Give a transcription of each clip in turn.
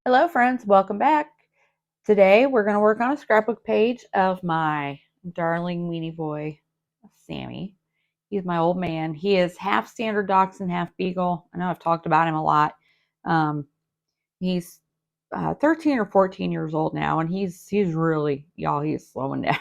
Hello friends, welcome back. Today we're going to work on a scrapbook page of my darling weenie boy, Sammy. He's my old man. He is half standard dachshund, half beagle. I know I've talked about him a lot. He's 13 or 14 years old now, and he's really, y'all, he's slowing down.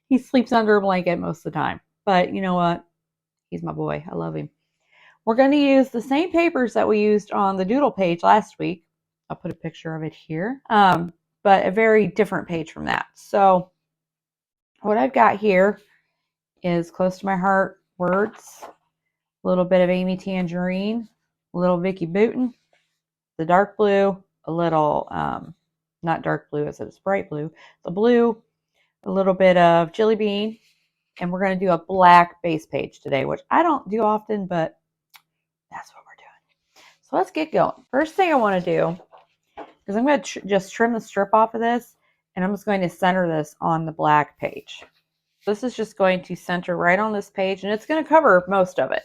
He sleeps under a blanket most of the time. But you know what? He's my boy. I love him. We're going to use the same papers that we used on the doodle page last week. I'll put a picture of it here, but a very different page from that. So what I've got here is Close to My Heart words, a little bit of Amy Tangerine, a little Vicki Boutin, the dark blue, a little, not dark blue as it's bright blue, the blue, a little bit of Jelly Bean, and we're going to do a black base page today, which I don't do often, but that's what we're doing. So let's get going. First thing I want to do is I'm going to just trim the strip off of this, and I'm just going to center this on the black page. This is just going to center right on this page, and it's going to cover most of it.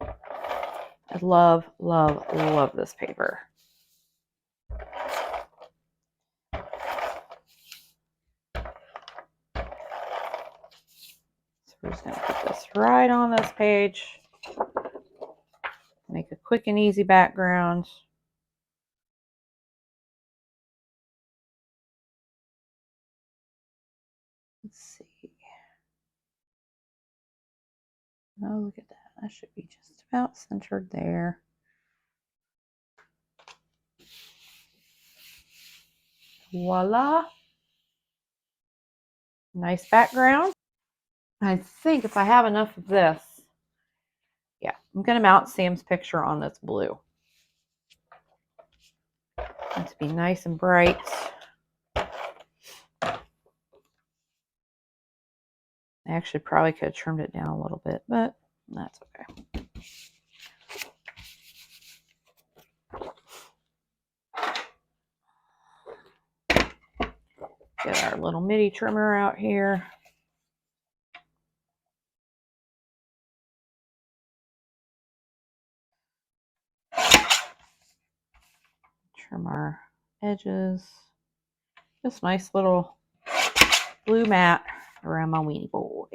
I love, love, love this paper. So we're just going to put this right on this page. Make a quick and easy background. Let's see. Oh, look at that. That should be just about centered there. Voila. Nice background. I think if I have enough of this, yeah, I'm going to mount Sam's picture on this blue. To be nice and bright. I actually probably could have trimmed it down a little bit, but that's okay. Get our little midi trimmer out here. Trim our edges. Just nice little blue mat around my weenie boy.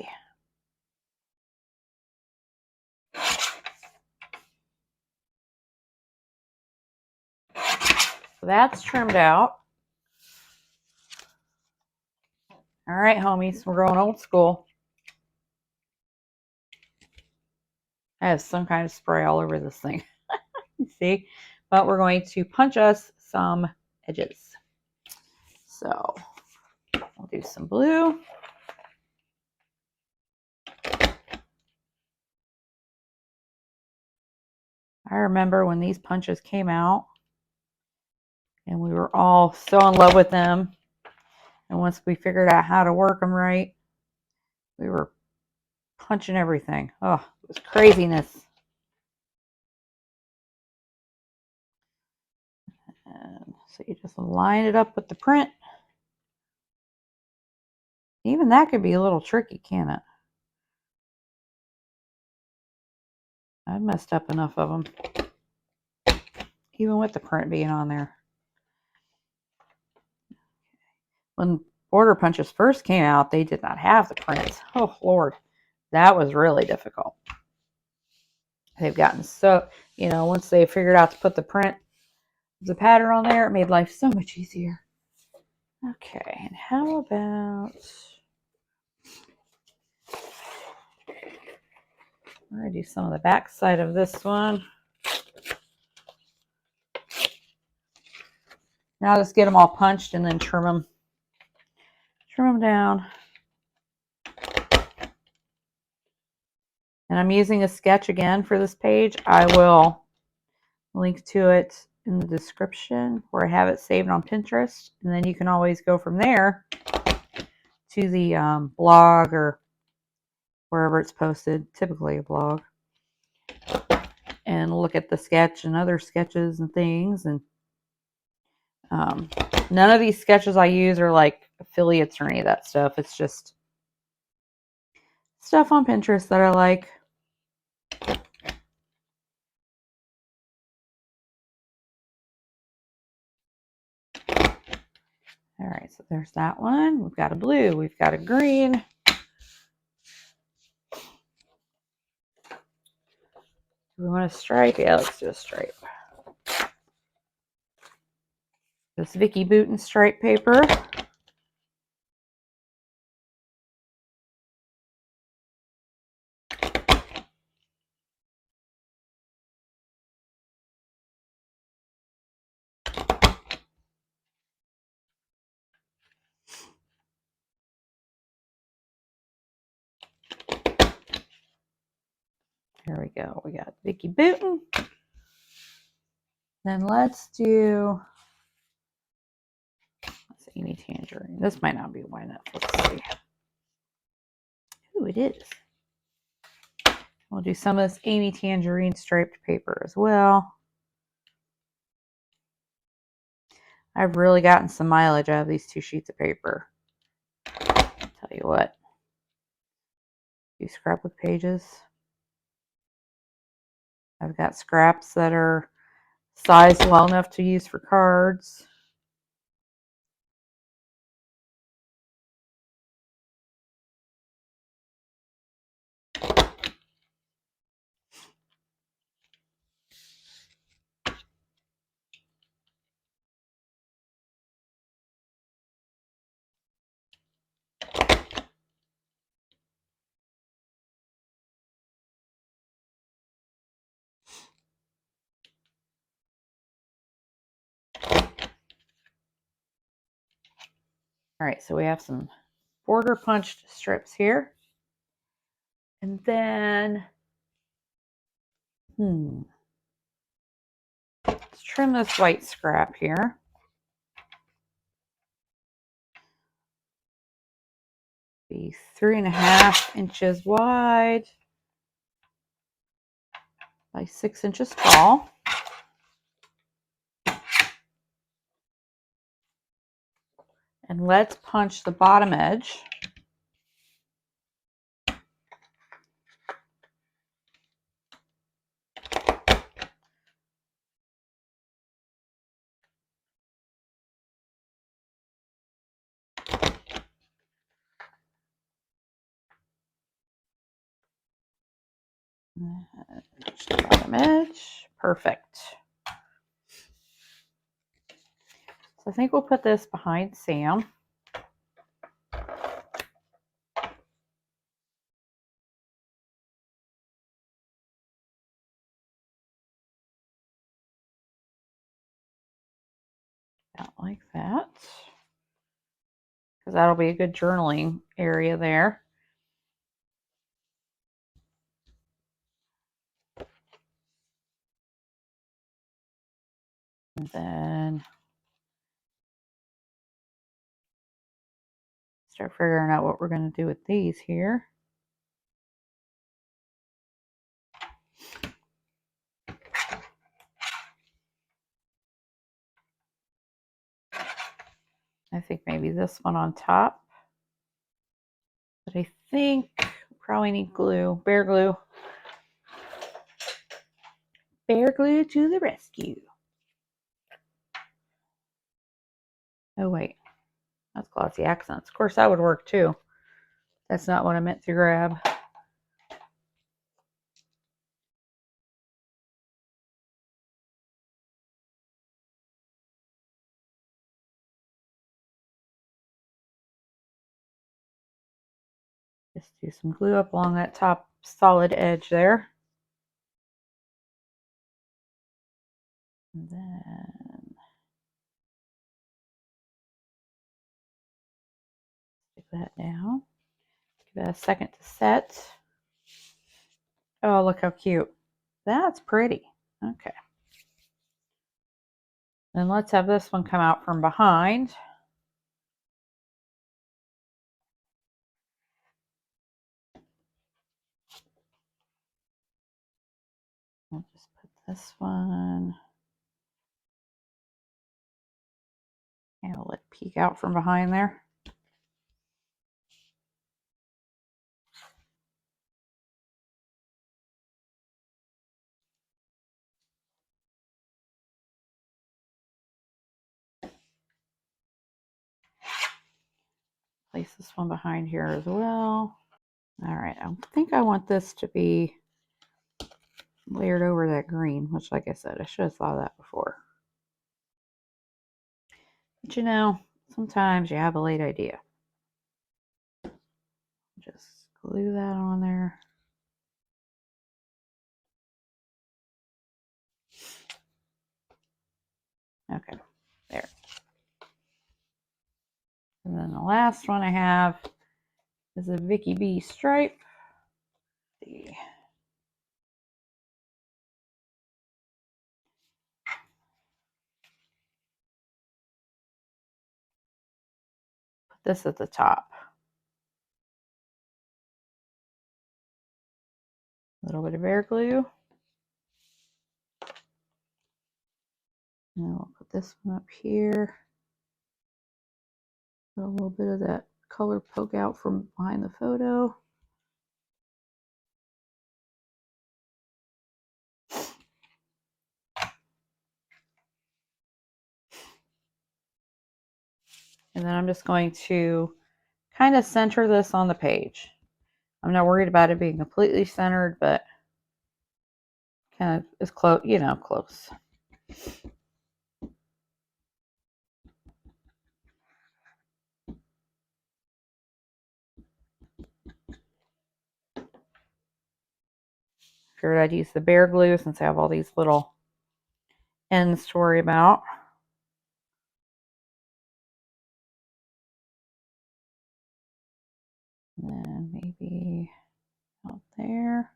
So that's trimmed out. All right, homies, we're going old school. I have some kind of spray all over this thing. See? But we're going to punch us some edges. So we'll do some blue. I remember when these punches came out and we were all so in love with them. And once we figured out how to work them right, we were punching everything. Oh, it was craziness. And so you just line it up with the print. Even that could be a little tricky, can't it? I've messed up enough of them, even with the print being on there. When border punches first came out, they did not have the prints. Oh, Lord. That was really difficult. They've gotten so, once they figured out to put the print, the pattern on there, it made life so much easier. Okay, and how about... I'm going to do some of the back side of this one. Now I'll just get them all punched and then trim them down. And I'm using a sketch again for this page. I will link to it in the description where I have it saved on Pinterest. And then you can always go from there to the blog or wherever it's posted, typically a blog, and look at the sketch and other sketches and things. And none of these sketches I use are like affiliates or any of that stuff. It's just stuff on Pinterest that I like. So there's that one. We've got a blue. We've got a green. Do we want a stripe? Yeah, let's do a stripe. This Vicki Boutin stripe paper. There we go. We got Vicki Boutin. Then let's do Sammy Tangerine. This might not be one up. Let's see. Ooh, it is. We'll do some of this Amy Tangerine striped paper as well. I've really gotten some mileage out of these 2 sheets of paper. Tell you what. These scrapbook pages. I've got scraps that are sized well enough to use for cards. All right, so we have some border punched strips here. And then, let's trim this white scrap here. Be 3.5 inches wide by 6 inches tall. And let's punch the bottom edge. Punch the bottom edge. Perfect. So I think we'll put this behind Sam. Out like that. Because that'll be a good journaling area there. And then start figuring out what we're going to do with these here. I think maybe this one on top. But I think we probably need glue. Bear glue. Bear glue to the rescue. Oh, wait. That's glossy accents. Of course, that would work too. That's not what I meant to grab. Just do some glue up along that top solid edge there. And then stick that down. Give that a second to set. Oh, look how cute. That's pretty. Okay. Then let's have this one come out from behind. I'll just put this one. And I'll let it peek out from behind there. place this one behind here as well. All right, I think I want this to be layered over that green, which, like I said, I should have thought of that before. But you know, sometimes you have a late idea. Just glue that on there. Okay, there. And then the last one I have is a Vicki B stripe. Let's see. Put this at the top. A little bit of bear glue. And we'll put this one up here. Put a little bit of that color poke out from behind the photo. And then I'm just going to kind of center this on the page. I'm not worried about it being completely centered, but kind of as close, you know, close. Figured I'd use the bear glue since I have all these little ends to worry about. And then maybe out there.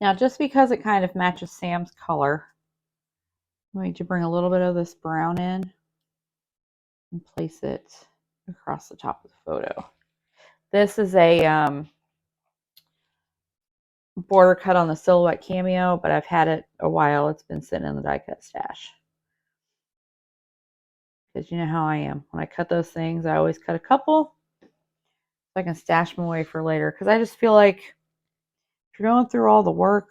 Now, just because it kind of matches Sam's color, I'm going to bring a little bit of this brown in and place it across the top of the photo. This is a border cut on the Silhouette Cameo, but I've had it a while. It's been sitting in the die cut stash. Because you know how I am. When I cut those things, I always cut a couple so I can stash them away for later. Because I just feel like if you're going through all the work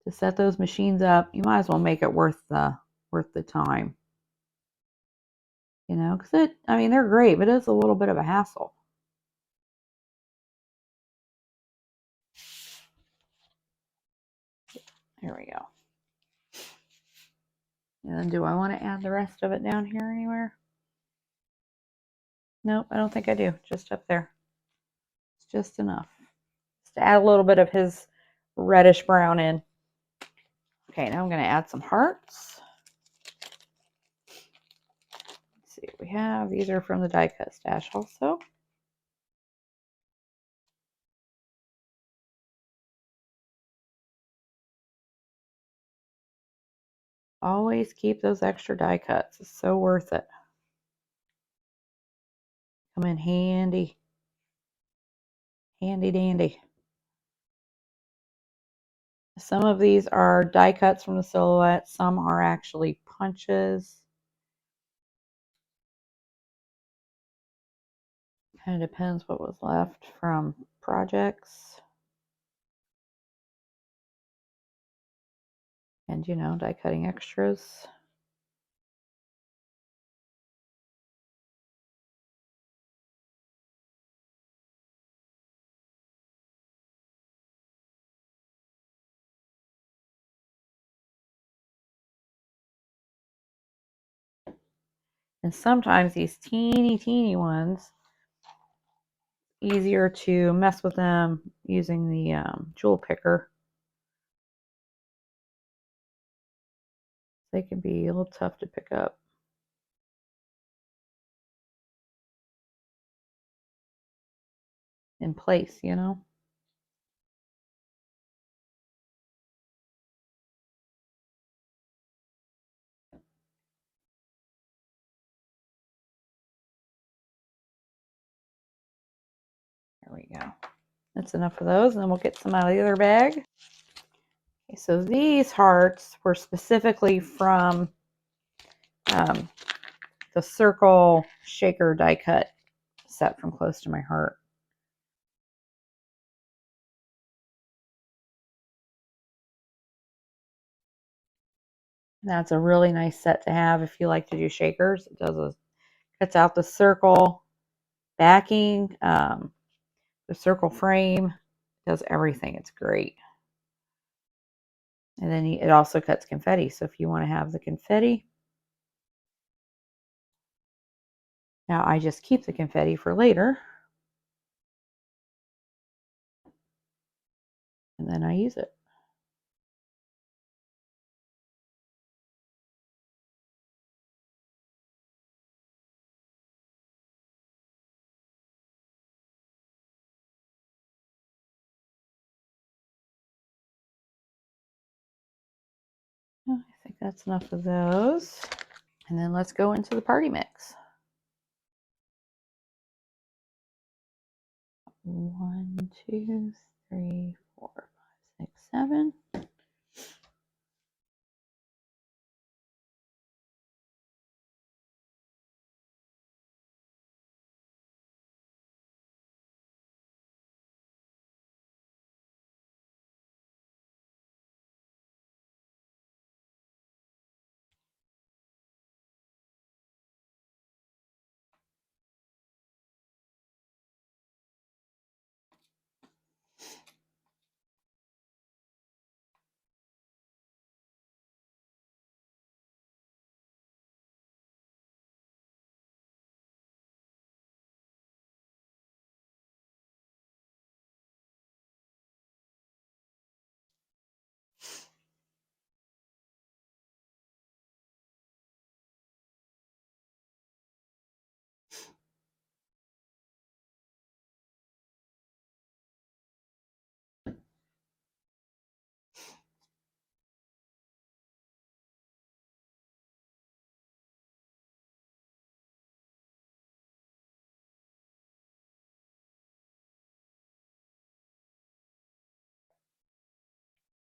to set those machines up, you might as well make it worth the time. You know, because I mean, they're great, but it's a little bit of a hassle. There we go. And then do I want to add the rest of it down here anywhere? Nope, I don't think I do. Just up there. It's just enough. Just to add a little bit of his reddish brown in. Okay, now I'm going to add some hearts. Let's see what we have. These are from the die cut stash also. Always keep those extra die cuts. It's so worth it. Come in handy. Handy dandy. Some of these are die cuts from the Silhouette. Some are actually punches. Kind of depends what was left from projects. And, you know, die cutting extras. And sometimes these teeny ones, easier to mess with them using the jewel picker. They can be a little tough to pick up in place, you know. There we go. That's enough of those, and then we'll get some out of the other bag. Okay, so these hearts were specifically from the circle shaker die cut set from Close to My Heart. That's a really nice set to have if you like to do shakers. It cuts out the circle backing, the circle frame, does everything. It's great. And then it also cuts confetti. So if you want to have the confetti, now I just keep the confetti for later. And then I use it. I think that's enough of those. And then let's go into the party mix. 1, 2, 3, 4, 5, 6, 7.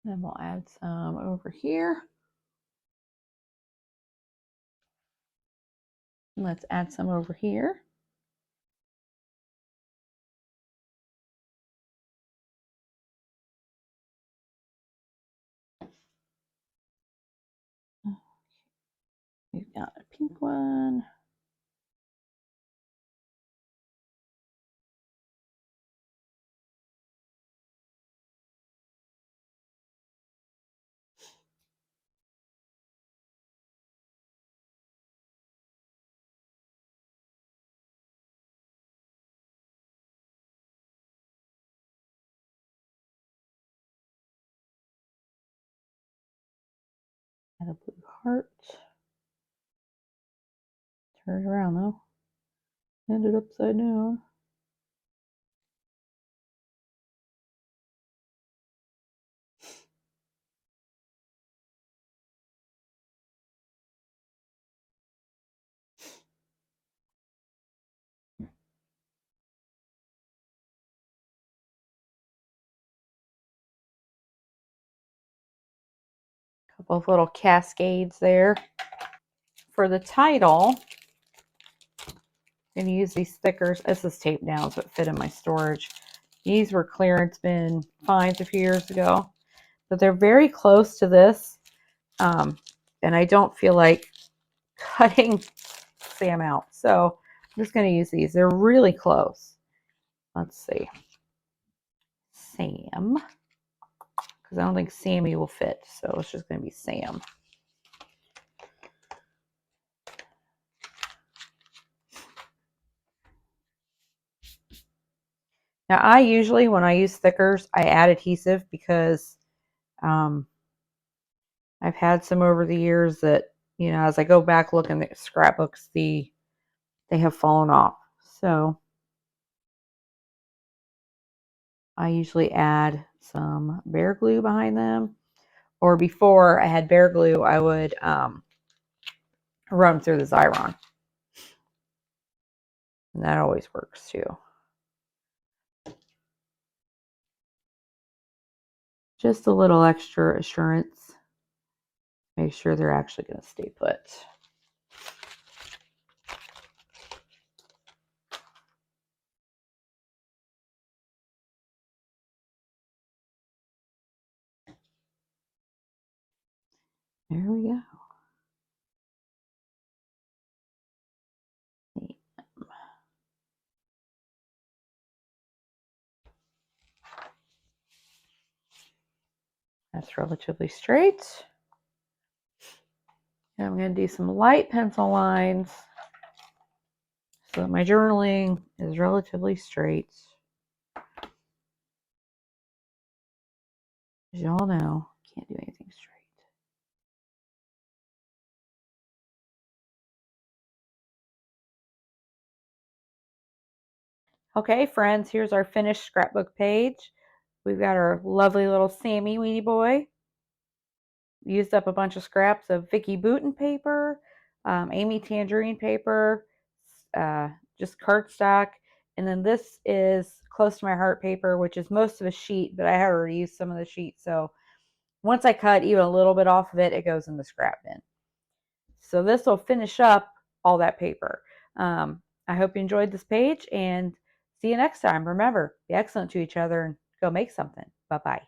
Then we'll add some over here. Let's add some over here. We've got a pink one. Add a blue heart. Turn it around though. End it upside down. Couple of little cascades there. For the title, I'm going to use these stickers. This is taped down so it fit in my storage. These were clearance bin finds a few years ago, but they're very close to this, and I don't feel like cutting Sam out, so I'm just going to use these. They're really close. Let's see. Sam, because I don't think Sammy will fit, so it's just going to be Sam. Now, I usually, when I use stickers, I add adhesive because I've had some over the years that, you know, as I go back looking at scrapbooks, they have fallen off. So I usually add some bear glue behind them. Or before I had bear glue, I would run through the Xyron. And that always works too. Just a little extra assurance. Make sure they're actually going to stay put. There we go. That's relatively straight. And I'm going to do some light pencil lines so that my journaling is relatively straight. As you all know, can't do anything straight. Okay, friends, here's our finished scrapbook page. We've got our lovely little Sammy weenie boy. Used up a bunch of scraps of Vicki Boutin paper, Amy Tangerine paper, just cardstock, and then this is Close to My Heart paper, which is most of a sheet, but I had already used some of the sheet, so once I cut even a little bit off of it, it goes in the scrap bin. So this will finish up all that paper. I hope you enjoyed this page, and see you next time. Remember, be excellent to each other and go make something. Bye-bye.